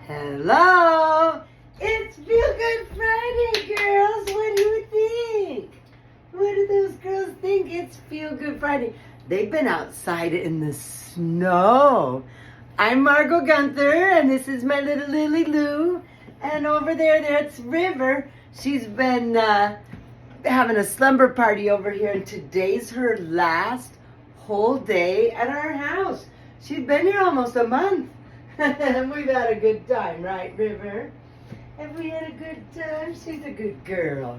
Hello! It's Feel Good Friday, girls! What do you think? What do those girls think? It's Feel Good Friday. They've been outside in the snow. I'm Margot Gunther, and this is my little Lily Lou. And over there's River. She's been having a slumber party over here, and today's her last whole day at our house. She's been here almost a month. And we've had a good time, right, River? Have we had a good time? She's a good girl.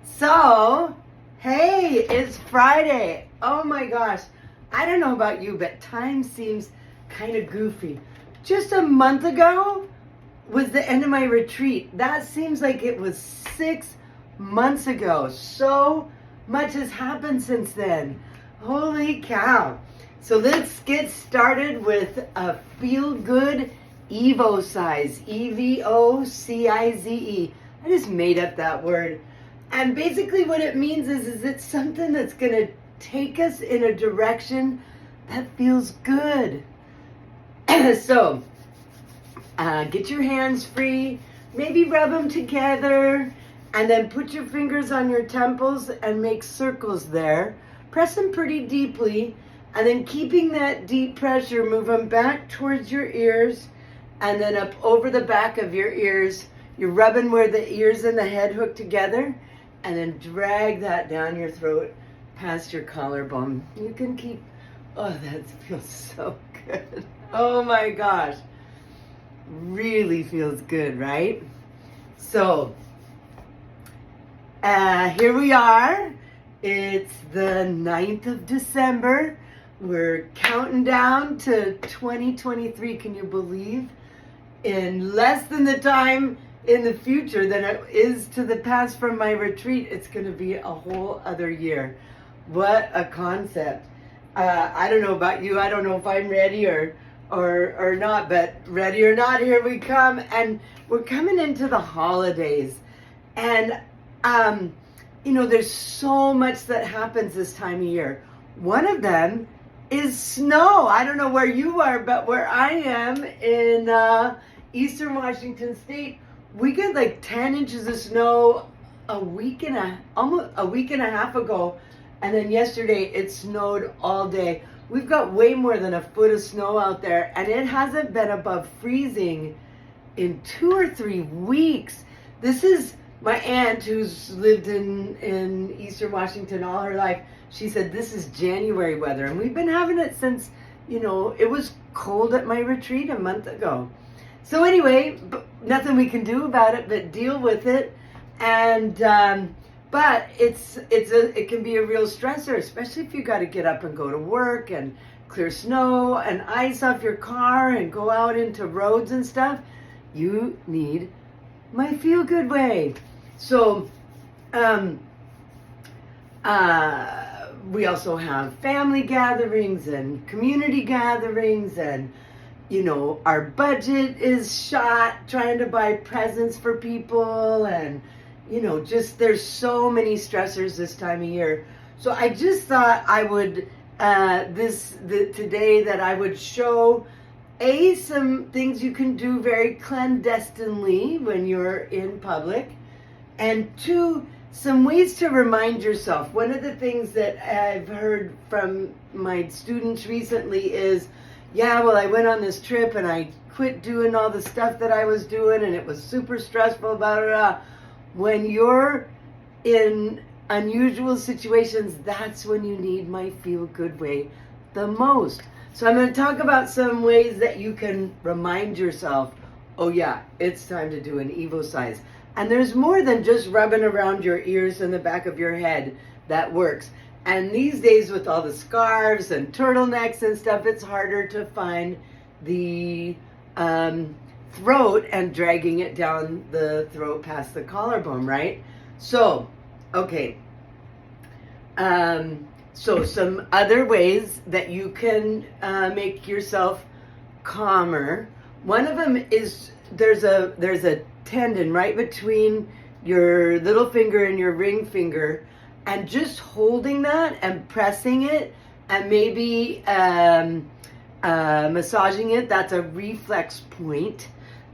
So, hey, it's Friday. Oh my gosh. I don't know about you, but time seems kind of goofy. Just a month ago was the end of my retreat. That seems like it was 6 months ago. So much has happened since then. Holy cow. So let's get started with a feel-good Evocize, E-V-O-C-I-Z-E. I just made up that word. And basically what it means is it's something that's going to take us in a direction that feels good. So get your hands free, maybe rub them together, and then put your fingers on your temples and make circles there. Press them pretty deeply. And then keeping that deep pressure, move them back towards your ears and then up over the back of your ears. You're rubbing where the ears and the head hook together, and then drag that down your throat past your collarbone. You can keep, oh, that feels so good. Oh my gosh. Really feels good, right? So, here we are. It's the 9th of December. We're counting down to 2023, can you believe? In less than the time in the future than it is to the past from my retreat, it's going to be a whole other year. What a concept. I don't know about you. I don't know if I'm ready or not, but ready or not, here we come. And we're coming into the holidays. And, there's so much that happens this time of year. One of them is snow. I don't know where you are, but where I am in Eastern Washington State, we get like 10 inches of snow almost a week and a half ago, and then yesterday it snowed all day. We've got way more than a foot of snow out there, and it hasn't been above freezing in 2 or 3 weeks. This is my aunt who's lived in Eastern Washington all her life. She said this is January weather, and we've been having it since, it was cold at my retreat a month ago. So anyway, nothing we can do about it but deal with it. And but it can be a real stressor, especially if you got to get up and go to work and clear snow and ice off your car and go out into roads and stuff. You need my feel good way. So we also have family gatherings and community gatherings, and our budget is shot trying to buy presents for people, and just there's so many stressors this time of year. So I just thought I would today that I would show some things you can do very clandestinely when you're in public, and 2, some ways to remind yourself. One of the things that I've heard from my students recently is, I went on this trip and I quit doing all the stuff that I was doing and it was super stressful, blah, blah, blah. When you're in unusual situations, that's when you need my feel good way the most. So I'm going to talk about some ways that you can remind yourself, oh yeah, it's time to do an Evocize. And there's more than just rubbing around your ears and the back of your head that works. And these days with all the scarves and turtlenecks and stuff, it's harder to find the throat and dragging it down the throat past the collarbone, right? So, okay. So some other ways that you can make yourself calmer. One of them is there's a tendon right between your little finger and your ring finger, and just holding that and pressing it and maybe massaging it, that's a reflex point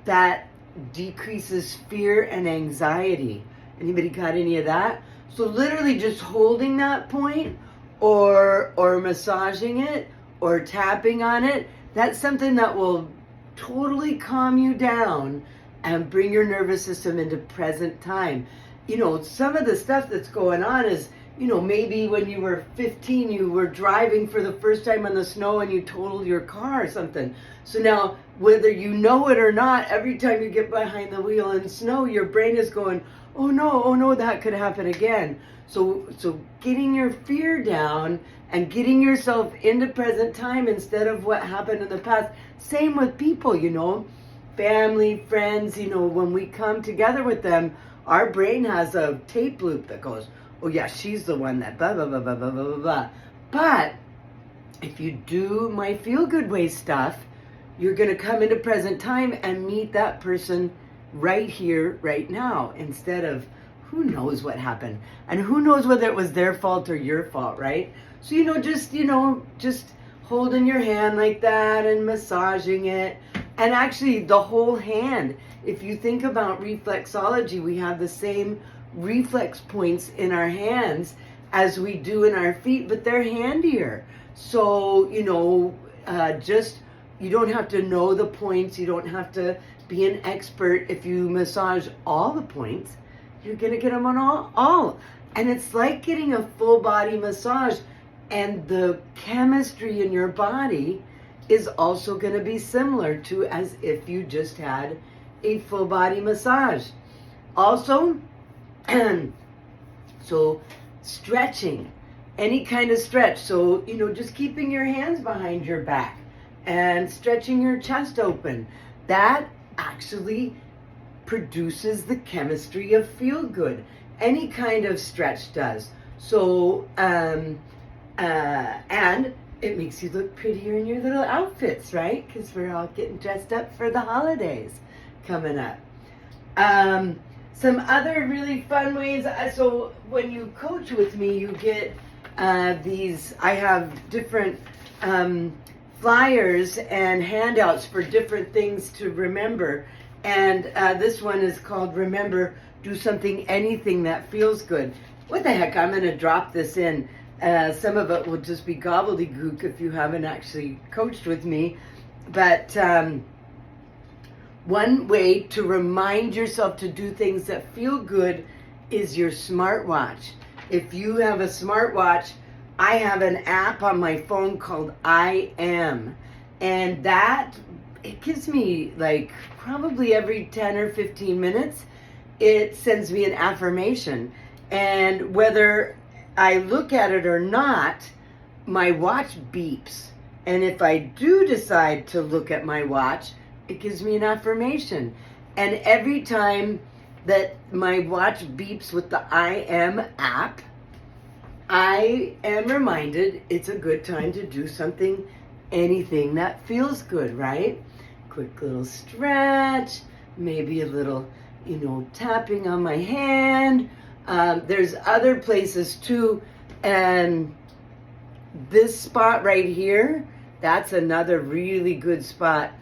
that decreases fear and anxiety. Anybody got any of that? So literally just holding that point or massaging it or tapping on it, that's something that will totally calm you down and bring your nervous system into present time. You know, some of the stuff that's going on is, you know, maybe when you were 15, you were driving for the first time on the snow and you totaled your car or something. So now, whether you know it or not, every time you get behind the wheel in snow, your brain is going, oh no, that could happen again. So getting your fear down and getting yourself into present time instead of what happened in the past. Same with people, you know, family, friends, you know, when we come together with them, our brain has a tape loop that goes, oh yeah, she's the one that blah, blah, blah, blah, blah, blah, blah, blah. But if you do my feel good way stuff, you're going to come into present time and meet that person right here, right now, instead of who knows what happened and who knows whether it was their fault or your fault, right? So, just holding your hand like that and massaging it. And actually the whole hand, if you think about reflexology, we have the same reflex points in our hands as we do in our feet, but they're handier. So, you don't have to know the points. You don't have to be an expert. If you massage all the points, you're going to get them on all. And it's like getting a full body massage, and the chemistry in your body is also going to be similar to as if you just had a full body massage. Also, so stretching, any kind of stretch. So, just keeping your hands behind your back and stretching your chest open. That actually produces the chemistry of feel good. Any kind of stretch does. So, and it makes you look prettier in your little outfits, right? Because we're all getting dressed up for the holidays coming up. Some other really fun ways. So when you coach with me, you get these, I have different flyers and handouts for different things to remember. And this one is called Remember, Do Something, Anything That Feels Good. What the heck, I'm going to drop this in. Some of it will just be gobbledygook if you haven't actually coached with me. But one way to remind yourself to do things that feel good is your smartwatch. If you have a smartwatch, I have an app on my phone called I Am. And that, it gives me like probably every 10 or 15 minutes, it sends me an affirmation. And whether I look at it or not, my watch beeps. And if I do decide to look at my watch, it gives me an affirmation. And every time that my watch beeps with the I Am app, I am reminded it's a good time to do something, anything that feels good, right? Quick little stretch, maybe a little, tapping on my hand. There's other places too. And this spot right here, that's another really good spot.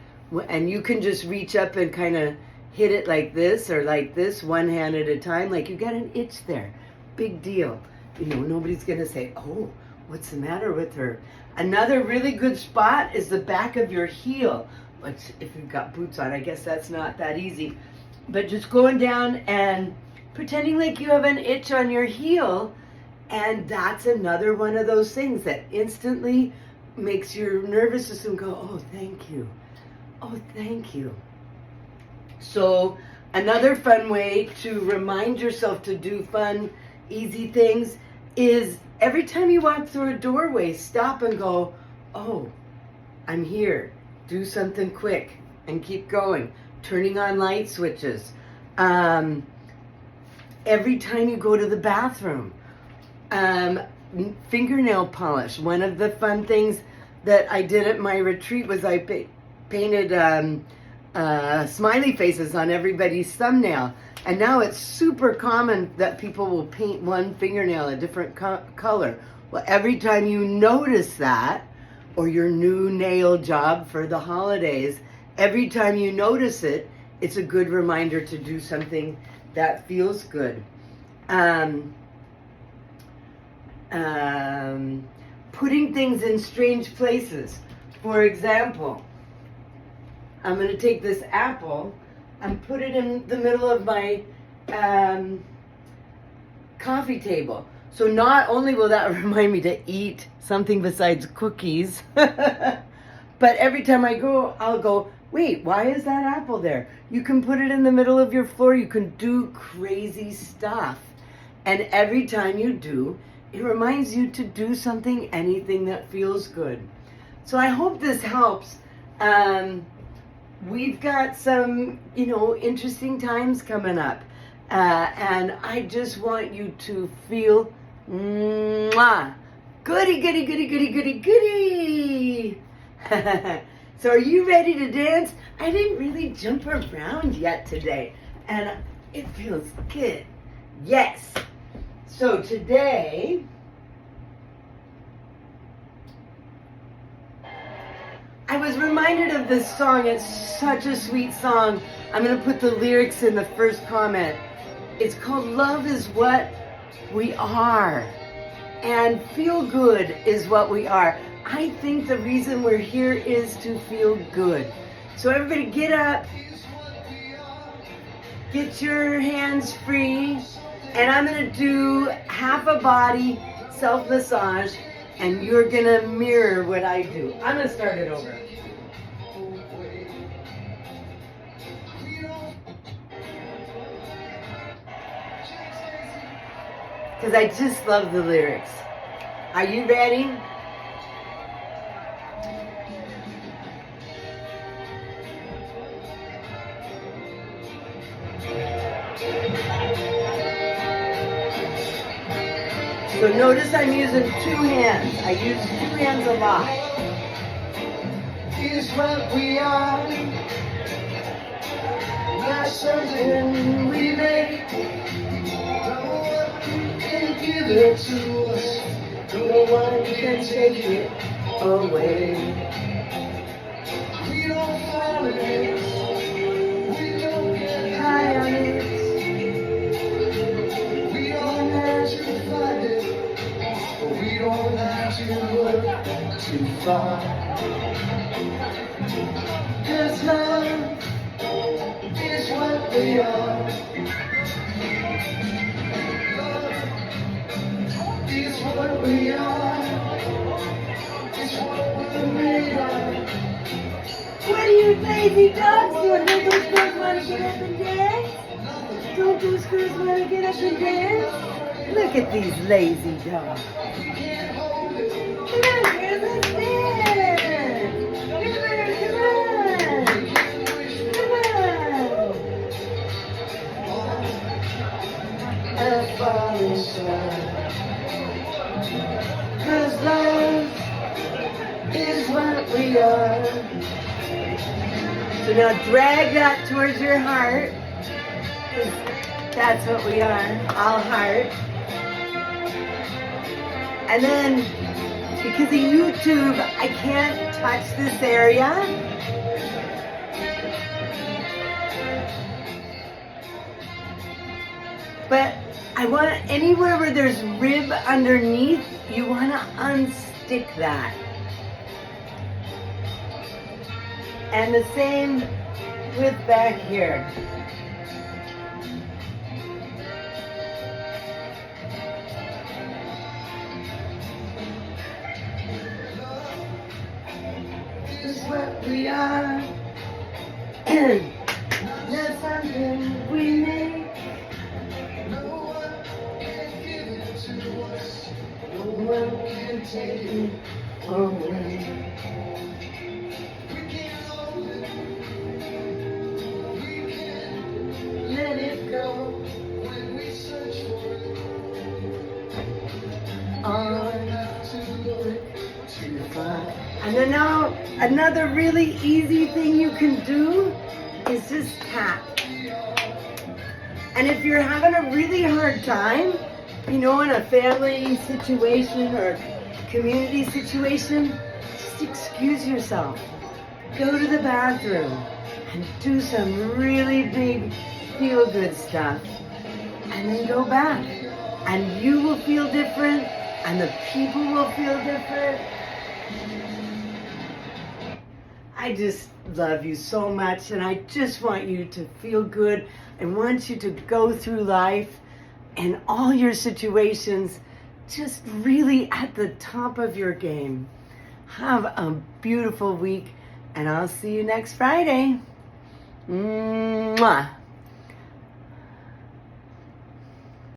And you can just reach up and kind of hit it like this or like this, one hand at a time. Like you got an itch there. Big deal. Nobody's going to say, oh, what's the matter with her? Another really good spot is the back of your heel. Which, if you've got boots on, I guess that's not that easy. But just going down and pretending like you have an itch on your heel. And that's another one of those things that instantly makes your nervous system go, oh, thank you. Oh, thank you. So another fun way to remind yourself to do fun, easy things is every time you walk through a doorway, stop and go, oh, I'm here. Do something quick and keep going. Turning on light switches. Every time you go to the bathroom. Fingernail polish. One of the fun things that I did at my retreat was I painted smiley faces on everybody's thumbnail. And now it's super common that people will paint one fingernail a different color. Well, every time you notice that, or your new nail job for the holidays, every time you notice it, it's a good reminder to do something that feels good. Putting things in strange places. For example, I'm going to take this apple and put it in the middle of my coffee table. So not only will that remind me to eat something besides cookies, but every time I go, I'll go, wait, why is that apple there? You can put it in the middle of your floor. You can do crazy stuff. And every time you do, it reminds you to do something, anything that feels good. So I hope this helps. We've got some, interesting times coming up. And I just want you to feel mwah, goody, goody, goody, goody, goody, goody. So are you ready to dance? I didn't really jump around yet today, and it feels good. Yes. So today, I was reminded of this song. It's such a sweet song. I'm going to put the lyrics in the first comment. It's called Love is What We Are, and feel good is what we are. I think the reason we're here is to feel good. So everybody get up, get your hands free, and I'm going to do half a body self-massage, and you're going to mirror what I do. I'm going to start it over. Because I just love the lyrics. Are you ready? So notice I'm using two hands. I use two hands a lot. Is what we are. Not something we make. Give it to us. No one can take it away. We don't fall in it. We don't get high on it. We don't have to find it. We don't have to look too far. 'Cause love is what we are. It's what we are. It's what we're made of. What are you lazy dogs doing? Don't those girls want to get up and dance? Don't those girls want to get up and dance? Look at these lazy dogs. Come on, girls, let's dance. Come on. I fall inside. 'Cause love is what we are. So now drag that towards your heart. 'Cause that's what we are, all heart. And then, because of YouTube, I can't touch this area. But I want anywhere where there's rib underneath, you want to unstick that. And the same with back here. This is what we are. That's something we make. No one can take it away. We can't hold it. We can't let it go when we search for it. All have to look too far. And then now, another really easy thing you can do is just tap. And if you're having a really hard time, in a family situation or community situation, just excuse yourself. Go to the bathroom. and do some really big feel-good stuff. And then go back. And you will feel different, and the people will feel different. I just love you so much, and I just want you to feel good. I want you to go through life and all your situations just really at the top of your game. Have a beautiful week, and I'll see you next Friday. Mwah.